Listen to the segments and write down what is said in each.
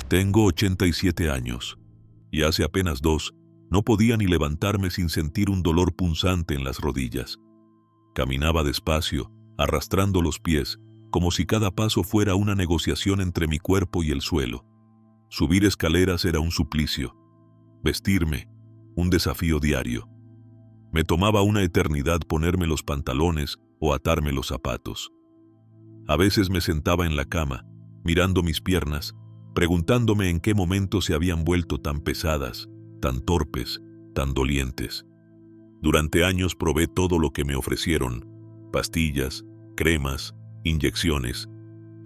Tengo 87 años, y hace apenas 2, no podía ni levantarme sin sentir un dolor punzante en las rodillas. Caminaba despacio, arrastrando los pies, como si cada paso fuera una negociación entre mi cuerpo y el suelo. Subir escaleras era un suplicio. Vestirme, un desafío diario. Me tomaba una eternidad ponerme los pantalones o atarme los zapatos. A veces me sentaba en la cama, mirando mis piernas, preguntándome en qué momento se habían vuelto tan pesadas, tan torpes, tan dolientes. Durante años probé todo lo que me ofrecieron: pastillas, cremas, inyecciones.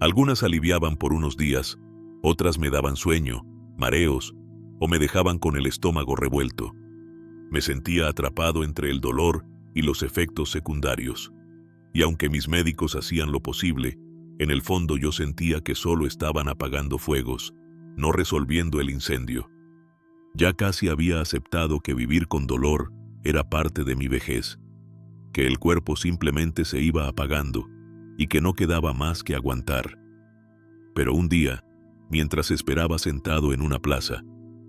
Algunas aliviaban por unos días, otras me daban sueño, mareos, o me dejaban con el estómago revuelto. Me sentía atrapado entre el dolor y los efectos secundarios. Y aunque mis médicos hacían lo posible, en el fondo yo sentía que solo estaban apagando fuegos, no resolviendo el incendio. Ya casi había aceptado que vivir con dolor era parte de mi vejez, que el cuerpo simplemente se iba apagando y que no quedaba más que aguantar. Pero un día, mientras esperaba sentado en una plaza,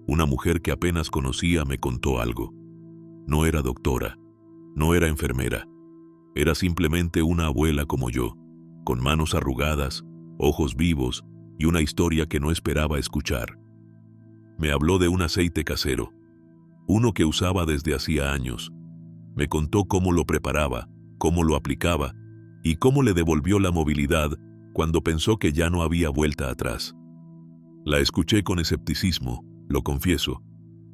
una mujer que apenas conocía me contó algo. No era doctora, no era enfermera, era simplemente una abuela como yo, con manos arrugadas, ojos vivos y una historia que no esperaba escuchar. Me habló de un aceite casero, uno que usaba desde hacía años. Me contó cómo lo preparaba, cómo lo aplicaba y cómo le devolvió la movilidad cuando pensó que ya no había vuelta atrás. La escuché con escepticismo, lo confieso,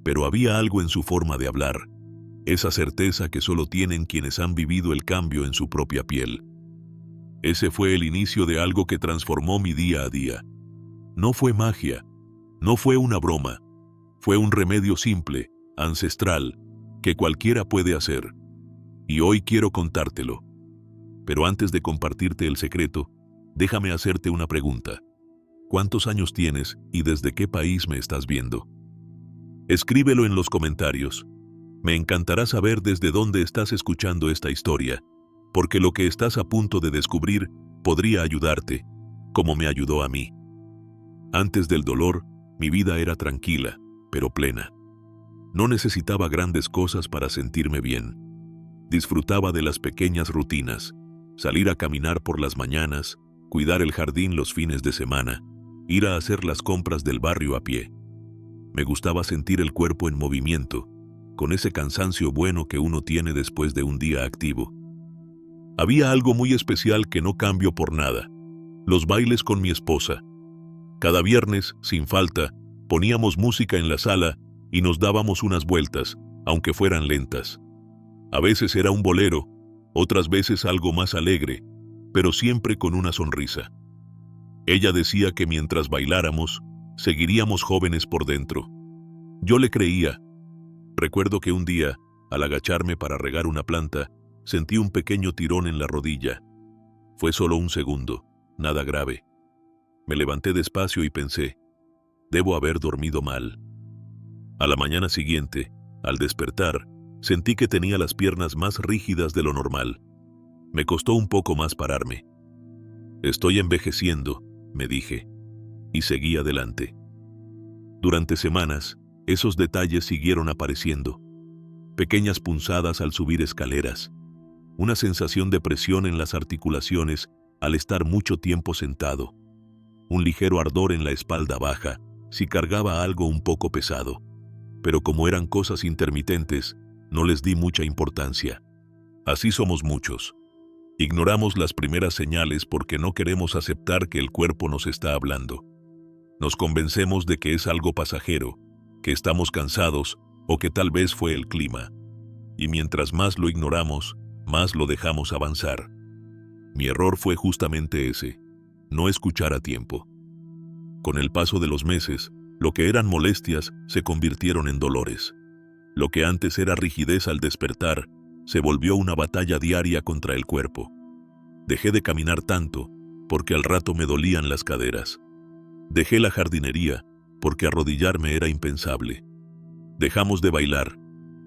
pero había algo en su forma de hablar, esa certeza que solo tienen quienes han vivido el cambio en su propia piel. Ese fue el inicio de algo que transformó mi día a día. No fue magia, no fue una broma, fue un remedio simple, ancestral, que cualquiera puede hacer. Y hoy quiero contártelo. Pero antes de compartirte el secreto, déjame hacerte una pregunta. ¿Cuántos años tienes y desde qué país me estás viendo? Escríbelo en los comentarios. Me encantará saber desde dónde estás escuchando esta historia, porque lo que estás a punto de descubrir podría ayudarte, como me ayudó a mí. Antes del dolor, mi vida era tranquila, pero plena. No necesitaba grandes cosas para sentirme bien. Disfrutaba de las pequeñas rutinas, salir a caminar por las mañanas, cuidar el jardín los fines de semana, ir a hacer las compras del barrio a pie. Me gustaba sentir el cuerpo en movimiento, con ese cansancio bueno que uno tiene después de un día activo. Había algo muy especial que no cambio por nada: los bailes con mi esposa. Cada viernes, sin falta, poníamos música en la sala y nos dábamos unas vueltas, aunque fueran lentas. A veces era un bolero, otras veces algo más alegre, pero siempre con una sonrisa. Ella decía que mientras bailáramos, seguiríamos jóvenes por dentro. Yo le creía. Recuerdo que un día, al agacharme para regar una planta, sentí un pequeño tirón en la rodilla. Fue solo un segundo, nada grave. Me levanté despacio y pensé, debo haber dormido mal. A la mañana siguiente, al despertar, sentí que tenía las piernas más rígidas de lo normal. Me costó un poco más pararme. Estoy envejeciendo, me dije, y seguí adelante. Durante semanas, esos detalles siguieron apareciendo. Pequeñas punzadas al subir escaleras, una sensación de presión en las articulaciones al estar mucho tiempo sentado, un ligero ardor en la espalda baja si cargaba algo un poco pesado. Pero como eran cosas intermitentes, no les di mucha importancia. Así somos muchos. Ignoramos las primeras señales porque no queremos aceptar que el cuerpo nos está hablando. Nos convencemos de que es algo pasajero, que estamos cansados o que tal vez fue el clima. Y mientras más lo ignoramos, más lo dejamos avanzar. Mi error fue justamente ese, no escuchar a tiempo. Con el paso de los meses, lo que eran molestias se convirtieron en dolores. Lo que antes era rigidez al despertar, se volvió una batalla diaria contra el cuerpo. Dejé de caminar tanto, porque al rato me dolían las caderas. Dejé la jardinería, porque arrodillarme era impensable. Dejamos de bailar.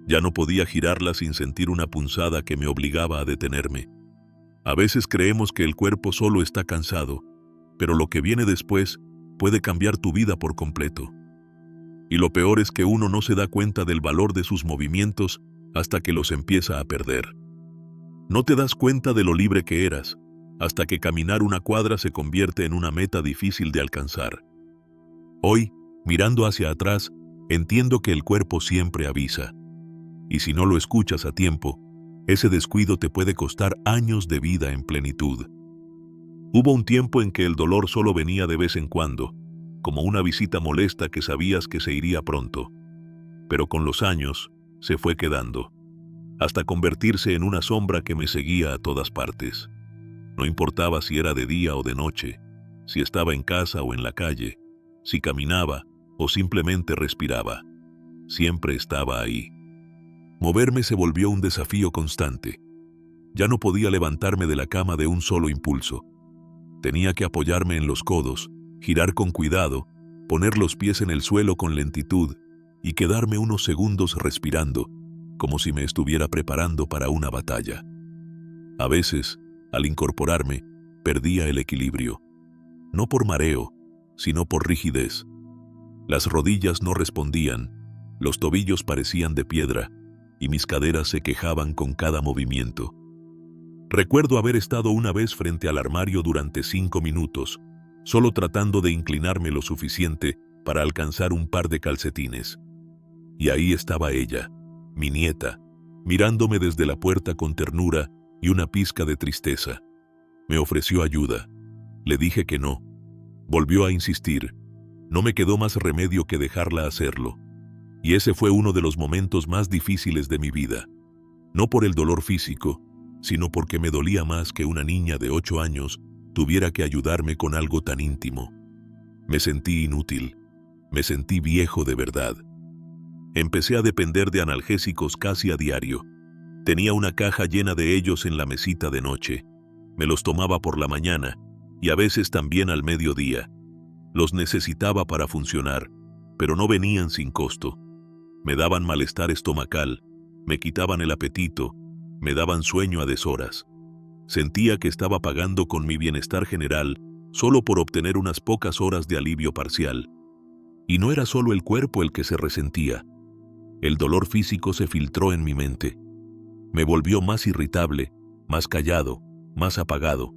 Ya no podía girarla sin sentir una punzada que me obligaba a detenerme. A veces creemos que el cuerpo solo está cansado, pero lo que viene después puede cambiar tu vida por completo. Y lo peor es que uno no se da cuenta del valor de sus movimientos hasta que los empieza a perder. No te das cuenta de lo libre que eras, hasta que caminar una cuadra se convierte en una meta difícil de alcanzar. Hoy, mirando hacia atrás, entiendo que el cuerpo siempre avisa. Y si no lo escuchas a tiempo, ese descuido te puede costar años de vida en plenitud. Hubo un tiempo en que el dolor solo venía de vez en cuando, como una visita molesta que sabías que se iría pronto. Pero con los años, se fue quedando, hasta convertirse en una sombra que me seguía a todas partes. No importaba si era de día o de noche, si estaba en casa o en la calle, si caminaba o simplemente respiraba. Siempre estaba ahí. Moverme se volvió un desafío constante. Ya no podía levantarme de la cama de un solo impulso. Tenía que apoyarme en los codos, girar con cuidado, poner los pies en el suelo con lentitud y quedarme unos segundos respirando, como si me estuviera preparando para una batalla. A veces, al incorporarme, perdía el equilibrio. No por mareo, sino por rigidez. Las rodillas no respondían, los tobillos parecían de piedra, y mis caderas se quejaban con cada movimiento. Recuerdo haber estado una vez frente al armario durante 5 minutos, solo tratando de inclinarme lo suficiente para alcanzar un par de calcetines. Y ahí estaba ella, mi nieta, mirándome desde la puerta con ternura y una pizca de tristeza. Me ofreció ayuda. Le dije que no. Volvió a insistir. No me quedó más remedio que dejarla hacerlo. Y ese fue uno de los momentos más difíciles de mi vida. No por el dolor físico, sino porque me dolía más que una niña de 8 años tuviera que ayudarme con algo tan íntimo. Me sentí inútil. Me sentí viejo de verdad. Empecé a depender de analgésicos casi a diario. Tenía una caja llena de ellos en la mesita de noche. Me los tomaba por la mañana y a veces también al mediodía. Los necesitaba para funcionar, pero no venían sin costo. Me daban malestar estomacal, me quitaban el apetito, me daban sueño a deshoras. Sentía que estaba pagando con mi bienestar general solo por obtener unas pocas horas de alivio parcial. Y no era solo el cuerpo el que se resentía. El dolor físico se filtró en mi mente. Me volvió más irritable, más callado, más apagado.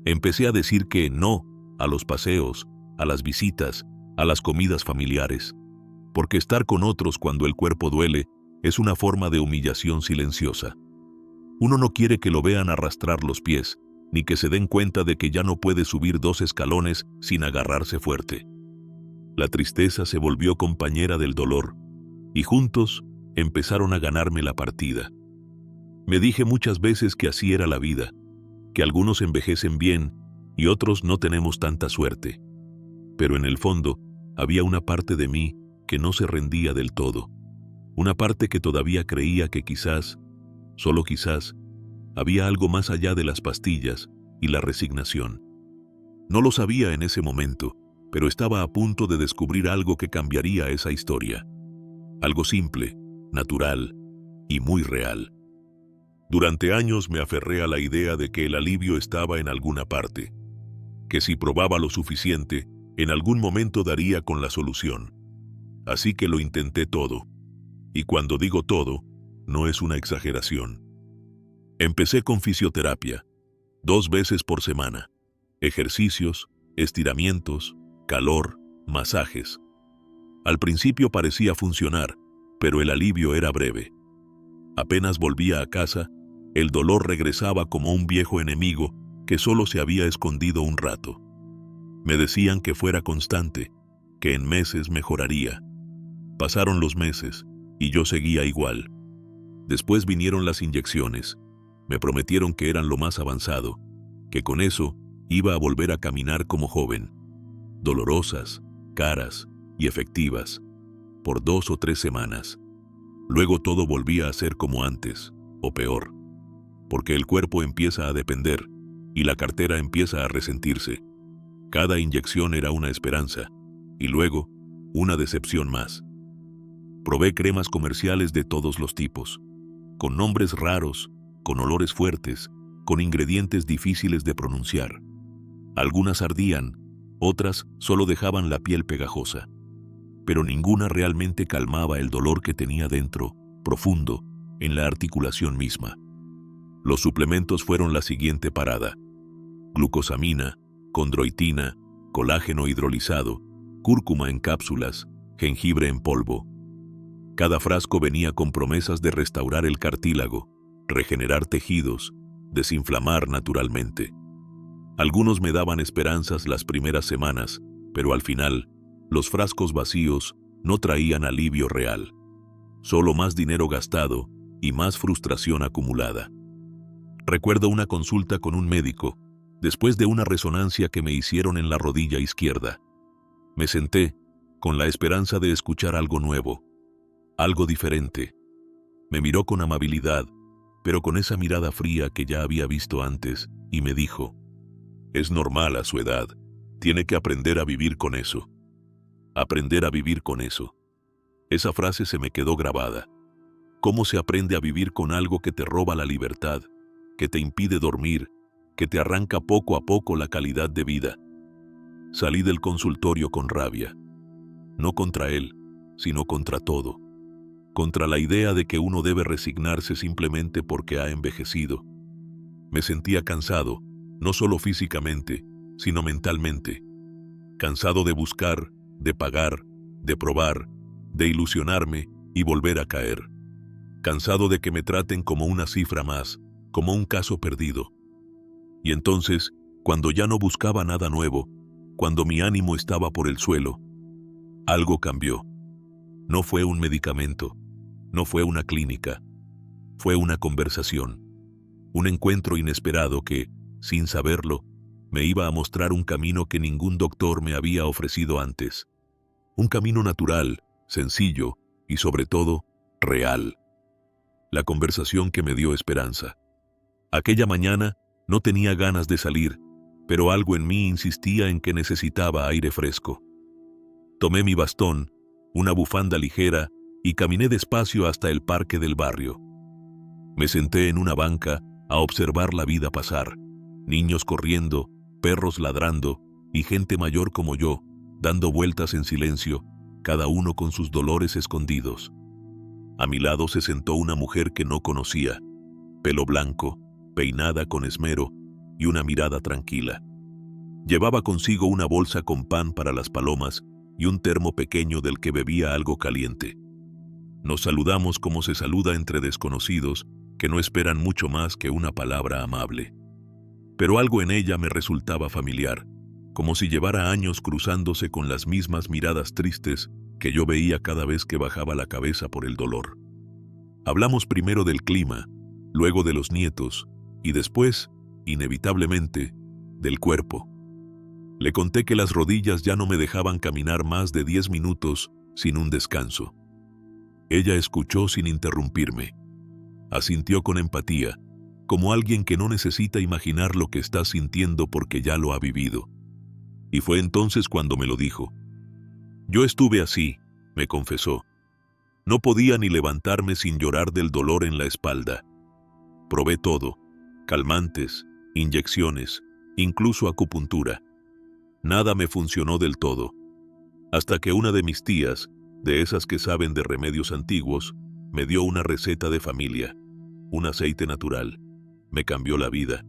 Empecé a decir que no a los paseos, a las visitas, a las comidas familiares. Porque estar con otros cuando el cuerpo duele es una forma de humillación silenciosa. Uno no quiere que lo vean arrastrar los pies, ni que se den cuenta de que ya no puede subir 2 escalones sin agarrarse fuerte. La tristeza se volvió compañera del dolor, y juntos empezaron a ganarme la partida. Me dije muchas veces que así era la vida, que algunos envejecen bien y otros no tenemos tanta suerte. Pero en el fondo había una parte de mí que no se rendía del todo. Una parte que todavía creía que quizás, solo quizás, había algo más allá de las pastillas y la resignación. No lo sabía en ese momento, pero estaba a punto de descubrir algo que cambiaría esa historia. Algo simple, natural y muy real. Durante años me aferré a la idea de que el alivio estaba en alguna parte, que si probaba lo suficiente, en algún momento daría con la solución. Así que lo intenté todo. Y cuando digo todo, no es una exageración. Empecé con fisioterapia, 2 veces por semana. Ejercicios, estiramientos, calor, masajes. Al principio parecía funcionar, pero el alivio era breve. Apenas volvía a casa, el dolor regresaba como un viejo enemigo que solo se había escondido un rato. Me decían que fuera constante, que en meses mejoraría. Pasaron los meses y yo seguía igual. Después vinieron las inyecciones. Me prometieron que eran lo más avanzado, que con eso iba a volver a caminar como joven. Dolorosas, caras y efectivas, por 2 o 3 semanas. Luego todo volvía a ser como antes, o peor, porque el cuerpo empieza a depender y la cartera empieza a resentirse. Cada inyección era una esperanza, y luego, una decepción más. Probé cremas comerciales de todos los tipos, con nombres raros, con olores fuertes, con ingredientes difíciles de pronunciar. Algunas ardían, Otras solo dejaban la piel pegajosa. Pero ninguna realmente calmaba el dolor que tenía dentro, profundo, en la articulación misma. Los suplementos fueron la siguiente parada: glucosamina, condroitina, colágeno hidrolizado, cúrcuma en cápsulas, jengibre en polvo. Cada frasco venía con promesas de restaurar el cartílago, regenerar tejidos, desinflamar naturalmente. Algunos me daban esperanzas las primeras semanas, pero al final, los frascos vacíos no traían alivio real. Solo más dinero gastado y más frustración acumulada. Recuerdo una consulta con un médico, después de una resonancia que me hicieron en la rodilla izquierda. Me senté, con la esperanza de escuchar algo nuevo, algo diferente. Me miró con amabilidad, pero con esa mirada fría que ya había visto antes, y me dijo: «Es normal a su edad, tiene que aprender a vivir con eso». Aprender a vivir con eso. Esa frase se me quedó grabada. ¿Cómo se aprende a vivir con algo que te roba la libertad, que te impide dormir, que te arranca poco a poco la calidad de vida? Salí del consultorio con rabia. No contra él, sino contra todo. Contra la idea de que uno debe resignarse simplemente porque ha envejecido. Me sentía cansado, no solo físicamente, sino mentalmente. Cansado de buscar, de pagar, de probar, de ilusionarme y volver a caer. Cansado de que me traten como una cifra más, como un caso perdido. Y entonces, cuando ya no buscaba nada nuevo, cuando mi ánimo estaba por el suelo, algo cambió. No fue un medicamento, no fue una clínica, fue una conversación, un encuentro inesperado que, sin saberlo, me iba a mostrar un camino que ningún doctor me había ofrecido antes. Un camino natural, sencillo y sobre todo, real. La conversación que me dio esperanza. Aquella mañana no tenía ganas de salir, pero algo en mí insistía en que necesitaba aire fresco. Tomé mi bastón, una bufanda ligera y caminé despacio hasta el parque del barrio. Me senté en una banca a observar la vida pasar. Niños corriendo, perros ladrando y gente mayor como yo, dando vueltas en silencio, cada uno con sus dolores escondidos. A mi lado se sentó una mujer que no conocía, pelo blanco, peinada con esmero y una mirada tranquila. Llevaba consigo una bolsa con pan para las palomas y un termo pequeño del que bebía algo caliente. Nos saludamos como se saluda entre desconocidos que no esperan mucho más que una palabra amable. Pero algo en ella me resultaba familiar, como si llevara años cruzándose con las mismas miradas tristes que yo veía cada vez que bajaba la cabeza por el dolor. Hablamos primero del clima, luego de los nietos, y después, inevitablemente, del cuerpo. Le conté que las rodillas ya no me dejaban caminar más de 10 minutos sin un descanso. Ella escuchó sin interrumpirme. Asintió con empatía, como alguien que no necesita imaginar lo que está sintiendo porque ya lo ha vivido. Y fue entonces cuando me lo dijo. Yo estuve así, me confesó. No podía ni levantarme sin llorar del dolor en la espalda. Probé todo, calmantes, inyecciones, incluso acupuntura. Nada me funcionó del todo. Hasta que una de mis tías, de esas que saben de remedios antiguos, me dio una receta de familia, un aceite natural. Me cambió la vida.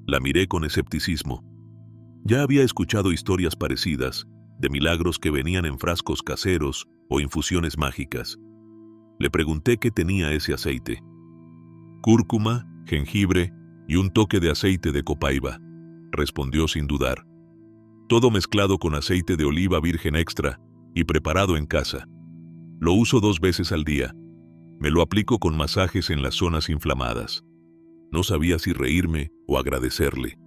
La miré con escepticismo. Ya había escuchado historias parecidas, de milagros que venían en frascos caseros o infusiones mágicas. Le pregunté qué tenía ese aceite. Cúrcuma, jengibre y un toque de aceite de copaiba, respondió sin dudar. Todo mezclado con aceite de oliva virgen extra y preparado en casa. Lo uso 2 veces al día. Me lo aplico con masajes en las zonas inflamadas. No sabía si reírme o agradecerle.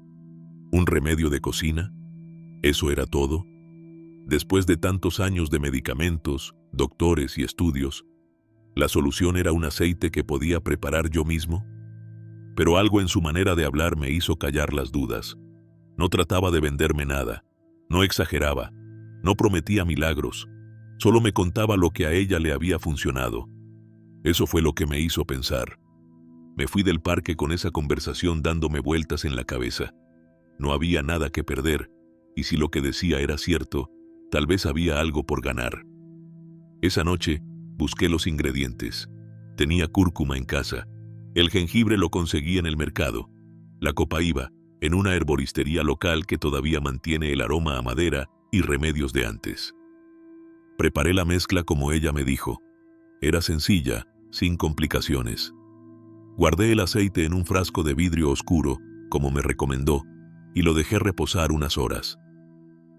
¿Un remedio de cocina? ¿Eso era todo? Después de tantos años de medicamentos, doctores y estudios, ¿la solución era un aceite que podía preparar yo mismo? Pero algo en su manera de hablar me hizo callar las dudas. No trataba de venderme nada, no exageraba, no prometía milagros, solo me contaba lo que a ella le había funcionado. Eso fue lo que me hizo pensar. Me fui del parque con esa conversación dándome vueltas en la cabeza. No había nada que perder, y si lo que decía era cierto, tal vez había algo por ganar. Esa noche busqué los ingredientes. Tenía cúrcuma en casa. El jengibre lo conseguí en el mercado. La copaíba, en una herboristería local que todavía mantiene el aroma a madera y remedios de antes. Preparé la mezcla como ella me dijo. Era sencilla, sin complicaciones. Guardé el aceite en un frasco de vidrio oscuro, como me recomendó, y lo dejé reposar unas horas.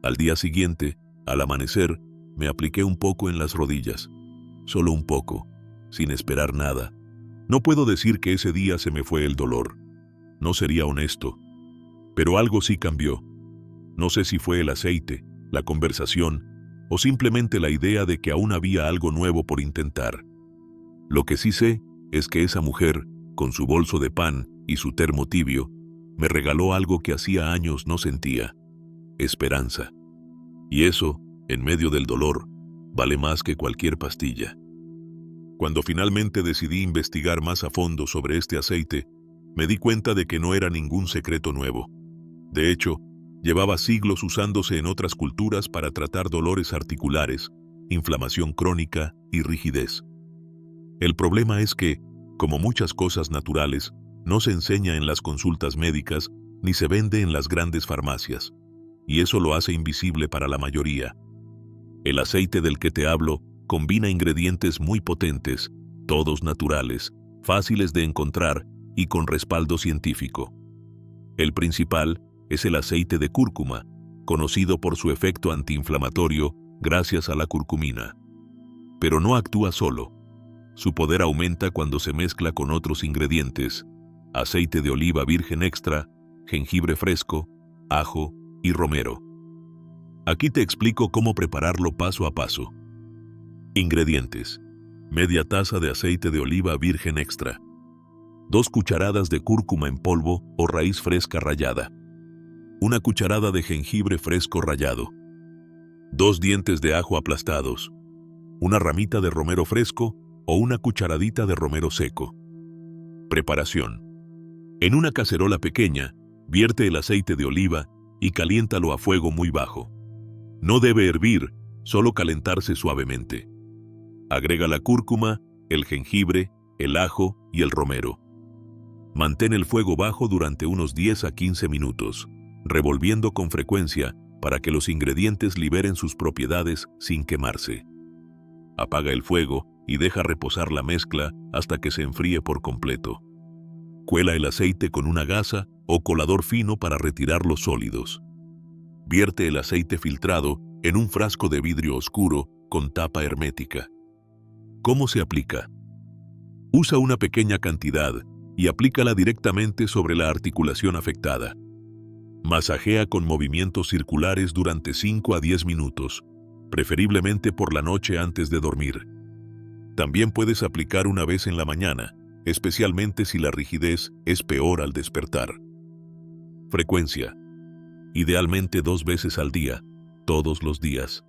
Al día siguiente, al amanecer, me apliqué un poco en las rodillas. Solo un poco, sin esperar nada. No puedo decir que ese día se me fue el dolor. No sería honesto. Pero algo sí cambió. No sé si fue el aceite, la conversación, o simplemente la idea de que aún había algo nuevo por intentar. Lo que sí sé es que esa mujer, con su bolso de pan y su termo tibio, me regaló algo que hacía años no sentía: esperanza. Y eso, en medio del dolor, vale más que cualquier pastilla. Cuando finalmente decidí investigar más a fondo sobre este aceite, me di cuenta de que no era ningún secreto nuevo. De hecho, llevaba siglos usándose en otras culturas para tratar dolores articulares, inflamación crónica y rigidez. El problema es que, como muchas cosas naturales, no se enseña en las consultas médicas ni se vende en las grandes farmacias, y eso lo hace invisible para la mayoría. El aceite del que te hablo combina ingredientes muy potentes, todos naturales, fáciles de encontrar y con respaldo científico. El principal es el aceite de cúrcuma, conocido por su efecto antiinflamatorio gracias a la curcumina. Pero no actúa solo. Su poder aumenta cuando se mezcla con otros ingredientes: aceite de oliva virgen extra, jengibre fresco, ajo y romero. Aquí te explico cómo prepararlo paso a paso. Ingredientes: media taza de aceite de oliva virgen extra, 2 cucharadas de cúrcuma en polvo o raíz fresca rallada, 1 cucharada de jengibre fresco rallado, 2 dientes de ajo aplastados, 1 ramita de romero fresco o 1 cucharadita de romero seco. Preparación: en una cacerola pequeña, vierte el aceite de oliva y caliéntalo a fuego muy bajo. No debe hervir, solo calentarse suavemente. Agrega la cúrcuma, el jengibre, el ajo y el romero. Mantén el fuego bajo durante unos 10 a 15 minutos, revolviendo con frecuencia para que los ingredientes liberen sus propiedades sin quemarse. Apaga el fuego y deja reposar la mezcla hasta que se enfríe por completo. Cuela el aceite con una gasa o colador fino para retirar los sólidos. Vierte el aceite filtrado en un frasco de vidrio oscuro con tapa hermética. ¿Cómo se aplica? Usa una pequeña cantidad y aplícala directamente sobre la articulación afectada. Masajea con movimientos circulares durante 5 a 10 minutos, preferiblemente por la noche antes de dormir. También puedes aplicar una vez en la mañana, especialmente si la rigidez es peor al despertar. Frecuencia: idealmente 2 veces al día, todos los días.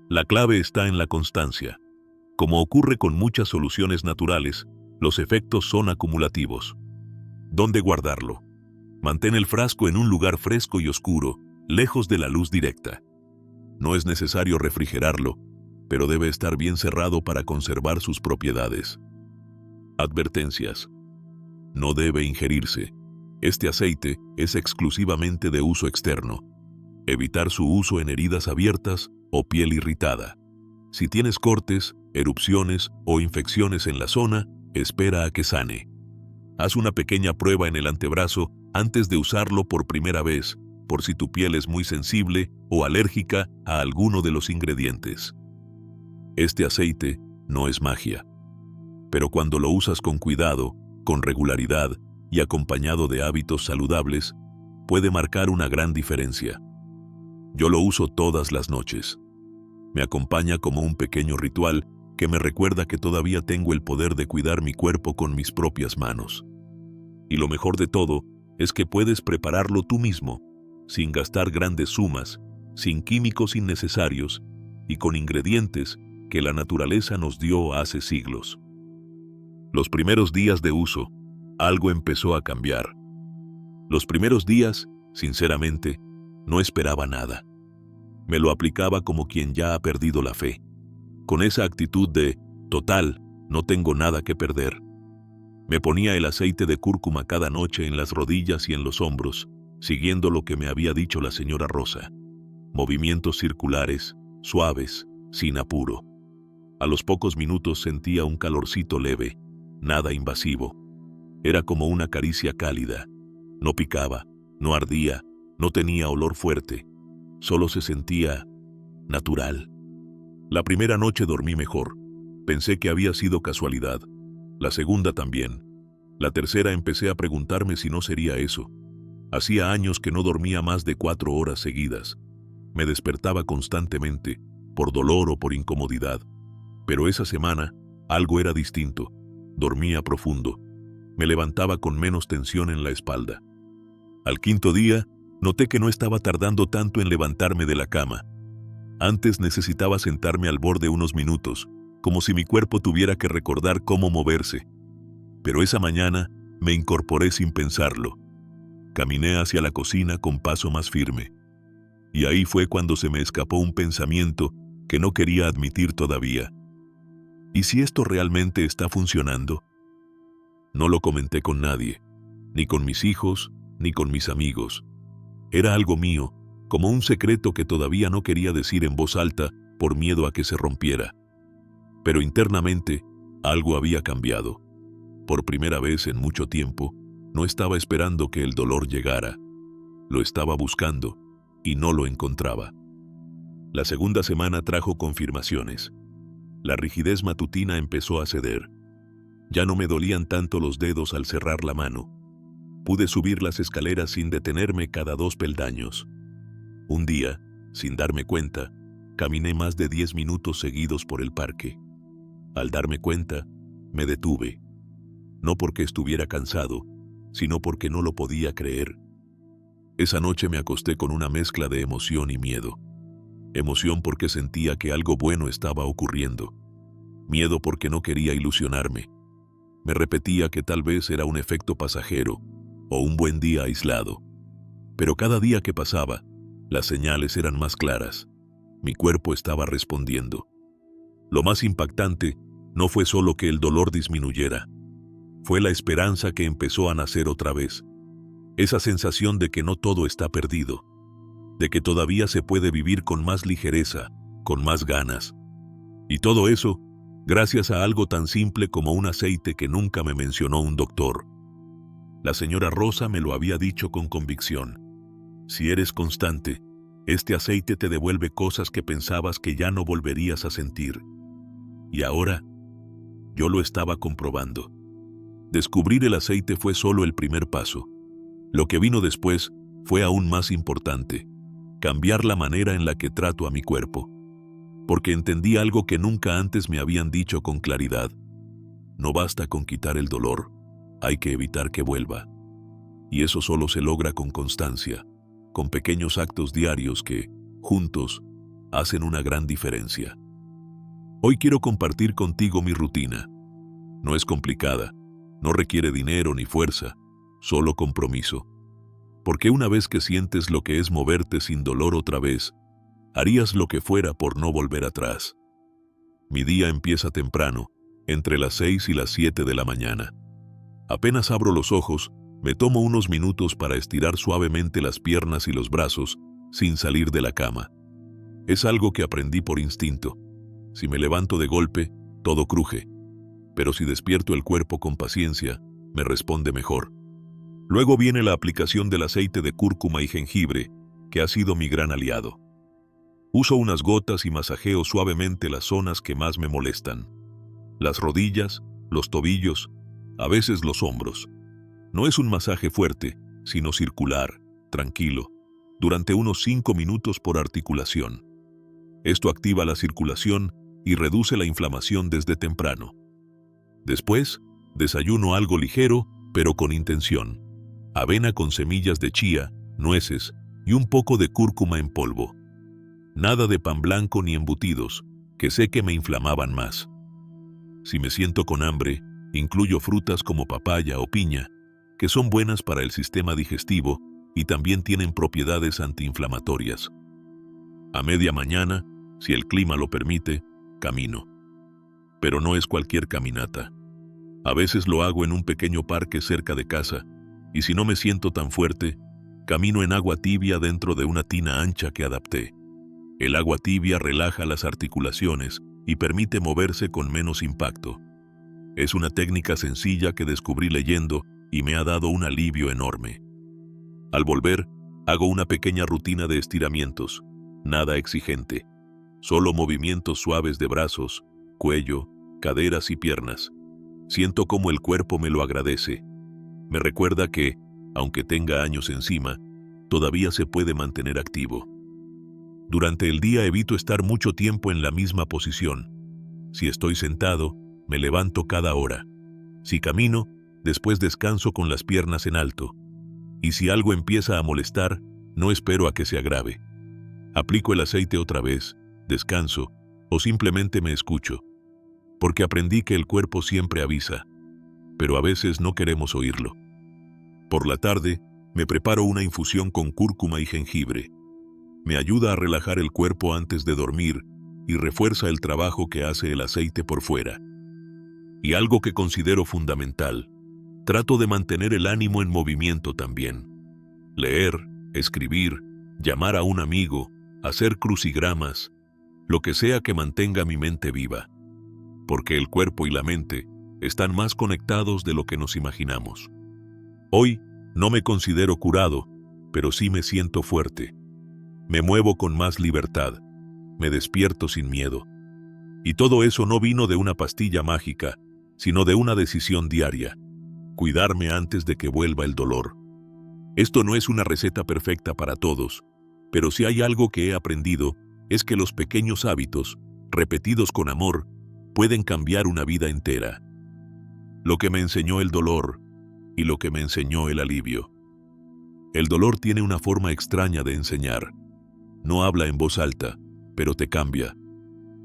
La clave está en la constancia. Como ocurre con muchas soluciones naturales, los efectos son acumulativos. ¿Dónde guardarlo? Mantén el frasco en un lugar fresco y oscuro, lejos de la luz directa. No es necesario refrigerarlo, pero debe estar bien cerrado para conservar sus propiedades. Advertencias: no debe ingerirse. Este aceite es exclusivamente de uso externo. Evitar su uso en heridas abiertas o piel irritada. Si tienes cortes, erupciones o infecciones en la zona, espera a que sane. Haz una pequeña prueba en el antebrazo antes de usarlo por primera vez, por si tu piel es muy sensible o alérgica a alguno de los ingredientes. Este aceite no es magia, pero cuando lo usas con cuidado, con regularidad y acompañado de hábitos saludables, puede marcar una gran diferencia. Yo lo uso todas las noches. Me acompaña como un pequeño ritual que me recuerda que todavía tengo el poder de cuidar mi cuerpo con mis propias manos. Y lo mejor de todo es que puedes prepararlo tú mismo, sin gastar grandes sumas, sin químicos innecesarios y con ingredientes que la naturaleza nos dio hace siglos. Los primeros días de uso, algo empezó a cambiar. Los primeros días, sinceramente, No esperaba nada. Me lo aplicaba como quien ya ha perdido la fe, con esa actitud de, total, no tengo nada que perder. Me ponía el aceite de cúrcuma cada noche en las rodillas y en los hombros, siguiendo lo que me había dicho la señora Rosa. Movimientos circulares, suaves, sin apuro. A los pocos minutos sentía un calorcito leve, nada invasivo. Era como una caricia cálida. No picaba, no ardía, no tenía olor fuerte. Solo se sentía natural. La primera noche dormí mejor. Pensé que había sido casualidad. La segunda también. La tercera empecé a preguntarme si no sería eso. Hacía años que no dormía más de 4 horas seguidas. Me despertaba constantemente, por dolor o por incomodidad. Pero esa semana, algo era distinto. Dormía profundo. Me levantaba con menos tensión en la espalda. Al quinto día, noté que no estaba tardando tanto en levantarme de la cama. Antes necesitaba sentarme al borde unos minutos, como si mi cuerpo tuviera que recordar cómo moverse. Pero esa mañana me incorporé sin pensarlo. Caminé hacia la cocina con paso más firme. Y ahí fue cuando se me escapó un pensamiento que no quería admitir todavía. ¿Y si esto realmente está funcionando? No lo comenté con nadie, ni con mis hijos, ni con mis amigos. Era algo mío, como un secreto que todavía no quería decir en voz alta por miedo a que se rompiera. Pero internamente, algo había cambiado. Por primera vez en mucho tiempo, no estaba esperando que el dolor llegara. Lo estaba buscando, y no lo encontraba. La segunda semana trajo confirmaciones. La rigidez matutina empezó a ceder. Ya no me dolían tanto los dedos al cerrar la mano. Pude subir las escaleras sin detenerme cada 2 peldaños. Un día, sin darme cuenta, caminé más de 10 minutos seguidos por el parque. Al darme cuenta, me detuve. No porque estuviera cansado, sino porque no lo podía creer. Esa noche me acosté con una mezcla de emoción y miedo. Emoción porque sentía que algo bueno estaba ocurriendo. Miedo porque no quería ilusionarme. Me repetía que tal vez era un efecto pasajero o un buen día aislado. Pero cada día que pasaba, las señales eran más claras. Mi cuerpo estaba respondiendo. Lo más impactante no fue solo que el dolor disminuyera. Fue la esperanza que empezó a nacer otra vez. Esa sensación de que no todo está perdido. De que todavía se puede vivir con más ligereza, con más ganas. Y todo eso, gracias a algo tan simple como un aceite que nunca me mencionó un doctor. La señora Rosa me lo había dicho con convicción. Si eres constante, este aceite te devuelve cosas que pensabas que ya no volverías a sentir. Y ahora, yo lo estaba comprobando. Descubrir el aceite fue solo el primer paso. Lo que vino después fue aún más importante. Cambiar la manera en la que trato a mi cuerpo. Porque entendí algo que nunca antes me habían dicho con claridad. No basta con quitar el dolor, hay que evitar que vuelva. Y eso solo se logra con constancia, con pequeños actos diarios que, juntos, hacen una gran diferencia. Hoy quiero compartir contigo mi rutina. No es complicada, no requiere dinero ni fuerza, solo compromiso. Porque una vez que sientes lo que es moverte sin dolor otra vez, harías lo que fuera por no volver atrás. Mi día empieza temprano, entre las 6 y las 7 de la mañana. Apenas abro los ojos, me tomo unos minutos para estirar suavemente las piernas y los brazos, sin salir de la cama. Es algo que aprendí por instinto. Si me levanto de golpe, todo cruje. Pero si despierto el cuerpo con paciencia, me responde mejor. Luego viene la aplicación del aceite de cúrcuma y jengibre, que ha sido mi gran aliado. Uso unas gotas y masajeo suavemente las zonas que más me molestan. Las rodillas, los tobillos, a veces los hombros. No es un masaje fuerte, sino circular, tranquilo, durante unos 5 minutos por articulación. Esto activa la circulación y reduce la inflamación desde temprano. Después, desayuno algo ligero, pero con intención. Avena con semillas de chía, nueces y un poco de cúrcuma en polvo. Nada de pan blanco ni embutidos, que sé que me inflamaban más. Si me siento con hambre, incluyo frutas como papaya o piña, que son buenas para el sistema digestivo y también tienen propiedades antiinflamatorias. A media mañana, si el clima lo permite, camino. Pero no es cualquier caminata. A veces lo hago en un pequeño parque cerca de casa, y si no me siento tan fuerte, camino en agua tibia dentro de una tina ancha que adapté. El agua tibia relaja las articulaciones y permite moverse con menos impacto. Es una técnica sencilla que descubrí leyendo y me ha dado un alivio enorme. Al volver, hago una pequeña rutina de estiramientos, nada exigente, solo movimientos suaves de brazos, cuello, caderas y piernas. Siento cómo el cuerpo me lo agradece. Me recuerda que, aunque tenga años encima, todavía se puede mantener activo. Durante el día evito estar mucho tiempo en la misma posición. Si estoy sentado, me levanto cada hora. Si camino, después descanso con las piernas en alto. Y si algo empieza a molestar, no espero a que se agrave. Aplico el aceite otra vez, descanso, o simplemente me escucho. Porque aprendí que el cuerpo siempre avisa, pero a veces no queremos oírlo. Por la tarde, me preparo una infusión con cúrcuma y jengibre. Me ayuda a relajar el cuerpo antes de dormir y refuerza el trabajo que hace el aceite por fuera. Y algo que considero fundamental, trato de mantener el ánimo en movimiento también. Leer, escribir, llamar a un amigo, hacer crucigramas, lo que sea que mantenga mi mente viva. Porque el cuerpo y la mente están más conectados de lo que nos imaginamos. Hoy no me considero curado, pero sí me siento fuerte. Me muevo con más libertad, me despierto sin miedo. Y todo eso no vino de una pastilla mágica, sino de una decisión diaria: cuidarme antes de que vuelva el dolor. Esto no es una receta perfecta para todos, pero si hay algo que he aprendido, es que los pequeños hábitos, repetidos con amor, pueden cambiar una vida entera. Lo que me enseñó el dolor y lo que me enseñó el alivio. El dolor tiene una forma extraña de enseñar. No habla en voz alta, pero te cambia.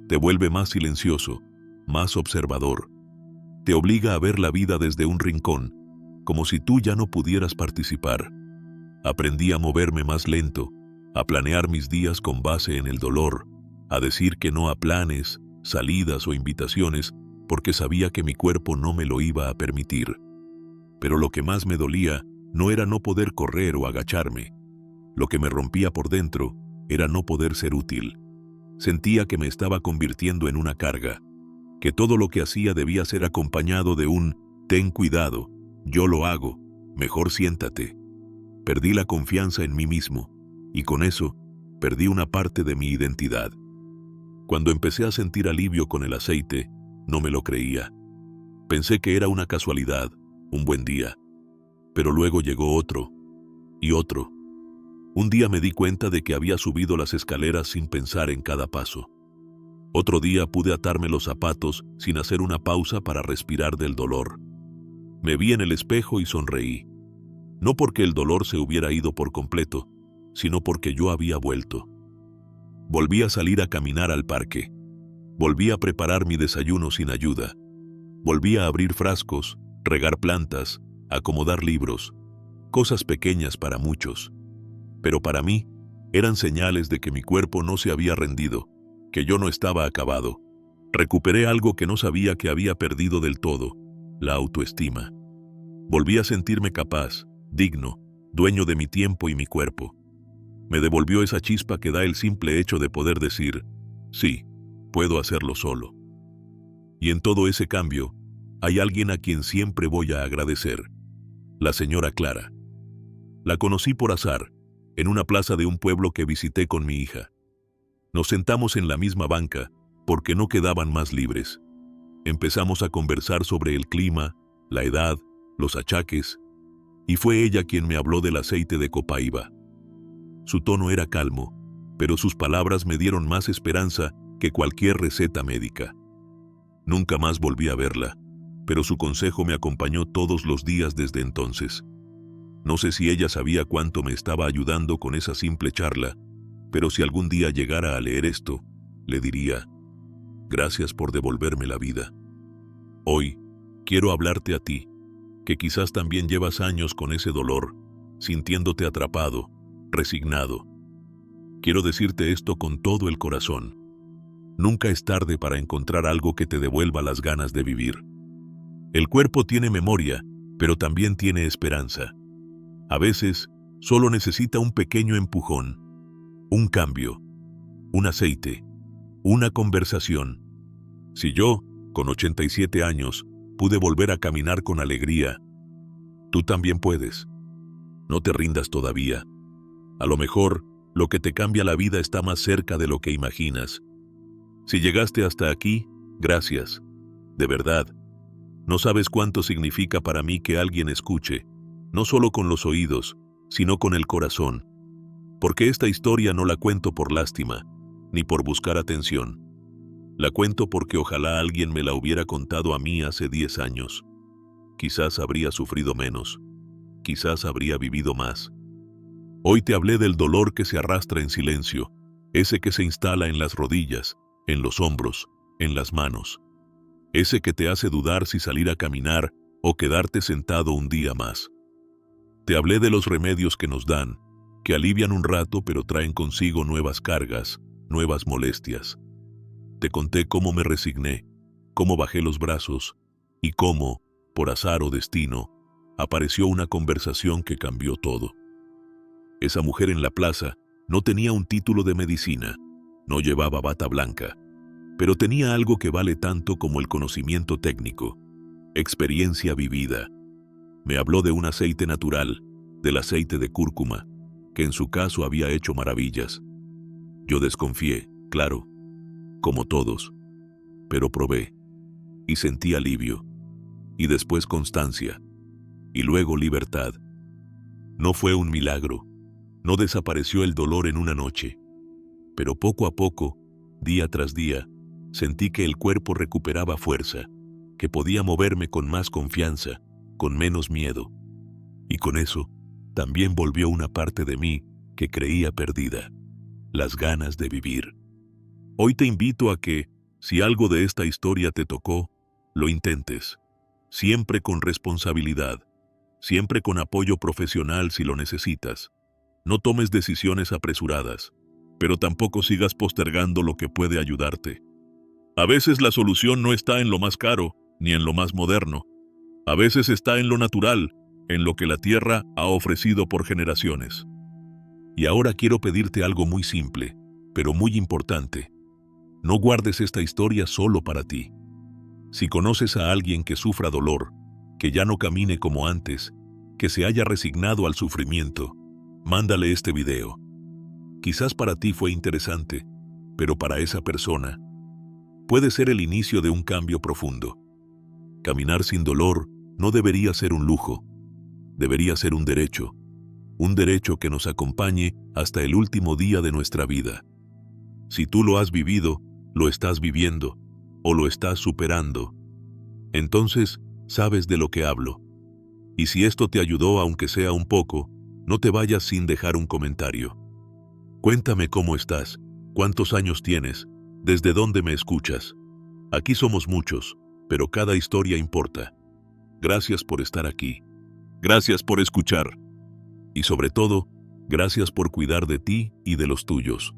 Te vuelve más silencioso, más observador. Te obliga a ver la vida desde un rincón, como si tú ya no pudieras participar. Aprendí a moverme más lento, a planear mis días con base en el dolor, a decir que no a planes, salidas o invitaciones, porque sabía que mi cuerpo no me lo iba a permitir. Pero lo que más me dolía no era no poder correr o agacharme. Lo que me rompía por dentro era no poder ser útil. Sentía que me estaba convirtiendo en una carga, que todo lo que hacía debía ser acompañado de un «ten cuidado, yo lo hago, mejor siéntate». Perdí la confianza en mí mismo, y con eso, perdí una parte de mi identidad. Cuando empecé a sentir alivio con el aceite, no me lo creía. Pensé que era una casualidad, un buen día. Pero luego llegó otro, y otro. Un día me di cuenta de que había subido las escaleras sin pensar en cada paso. Otro día pude atarme los zapatos sin hacer una pausa para respirar del dolor. Me vi en el espejo y sonreí. No porque el dolor se hubiera ido por completo, sino porque yo había vuelto. Volví a salir a caminar al parque. Volví a preparar mi desayuno sin ayuda. Volví a abrir frascos, regar plantas, acomodar libros. Cosas pequeñas para muchos. Pero para mí, eran señales de que mi cuerpo no se había rendido, que yo no estaba acabado. Recuperé algo que no sabía que había perdido del todo: la autoestima. Volví a sentirme capaz, digno, dueño de mi tiempo y mi cuerpo. Me devolvió esa chispa que da el simple hecho de poder decir: sí, puedo hacerlo solo. Y en todo ese cambio, hay alguien a quien siempre voy a agradecer: la señora Clara. La conocí por azar, en una plaza de un pueblo que visité con mi hija. Nos sentamos en la misma banca, porque no quedaban más libres. Empezamos a conversar sobre el clima, la edad, los achaques, y fue ella quien me habló del aceite de copaiba. Su tono era calmo, pero sus palabras me dieron más esperanza que cualquier receta médica. Nunca más volví a verla, pero su consejo me acompañó todos los días desde entonces. No sé si ella sabía cuánto me estaba ayudando con esa simple charla, pero si algún día llegara a leer esto, le diría: gracias por devolverme la vida. Hoy, quiero hablarte a ti, que quizás también llevas años con ese dolor, sintiéndote atrapado, resignado. Quiero decirte esto con todo el corazón. Nunca es tarde para encontrar algo que te devuelva las ganas de vivir. El cuerpo tiene memoria, pero también tiene esperanza. A veces, solo necesita un pequeño empujón, un cambio, un aceite, una conversación. Si yo, con 87 años, pude volver a caminar con alegría, tú también puedes. No te rindas todavía. A lo mejor, lo que te cambia la vida está más cerca de lo que imaginas. Si llegaste hasta aquí, gracias. De verdad. No sabes cuánto significa para mí que alguien escuche, no solo con los oídos, sino con el corazón. Porque esta historia no la cuento por lástima, ni por buscar atención. La cuento porque ojalá alguien me la hubiera contado a mí hace 10 años. Quizás habría sufrido menos. Quizás habría vivido más. Hoy te hablé del dolor que se arrastra en silencio, ese que se instala en las rodillas, en los hombros, en las manos. Ese que te hace dudar si salir a caminar o quedarte sentado un día más. Te hablé de los remedios que nos dan, que alivian un rato pero traen consigo nuevas cargas, nuevas molestias. Te conté cómo me resigné, cómo bajé los brazos y cómo, por azar o destino, apareció una conversación que cambió todo. Esa mujer en la plaza no tenía un título de medicina, no llevaba bata blanca, pero tenía algo que vale tanto como el conocimiento técnico, experiencia vivida. Me habló de un aceite natural, del aceite de cúrcuma, que en su caso había hecho maravillas. Yo desconfié, claro, como todos, pero probé, y sentí alivio, y después constancia, y luego libertad. No fue un milagro, no desapareció el dolor en una noche, pero poco a poco, día tras día, sentí que el cuerpo recuperaba fuerza, que podía moverme con más confianza, con menos miedo. Y con eso, también volvió una parte de mí que creía perdida, las ganas de vivir. Hoy te invito a que, si algo de esta historia te tocó, lo intentes, siempre con responsabilidad, siempre con apoyo profesional si lo necesitas. No tomes decisiones apresuradas, pero tampoco sigas postergando lo que puede ayudarte. A veces la solución no está en lo más caro, ni en lo más moderno. A veces está en lo natural, en lo que la tierra ha ofrecido por generaciones. Y ahora quiero pedirte algo muy simple, pero muy importante. No guardes esta historia solo para ti. Si conoces a alguien que sufra dolor, que ya no camine como antes, que se haya resignado al sufrimiento, mándale este video. Quizás para ti fue interesante, pero para esa persona puede ser el inicio de un cambio profundo. Caminar sin dolor no debería ser un lujo, debería ser un derecho que nos acompañe hasta el último día de nuestra vida. Si tú lo has vivido, lo estás viviendo o lo estás superando, entonces sabes de lo que hablo. Y si esto te ayudó aunque sea un poco, no te vayas sin dejar un comentario. Cuéntame cómo estás, cuántos años tienes, desde dónde me escuchas. Aquí somos muchos, pero cada historia importa. Gracias por estar aquí. Gracias por escuchar. Y sobre todo, gracias por cuidar de ti y de los tuyos.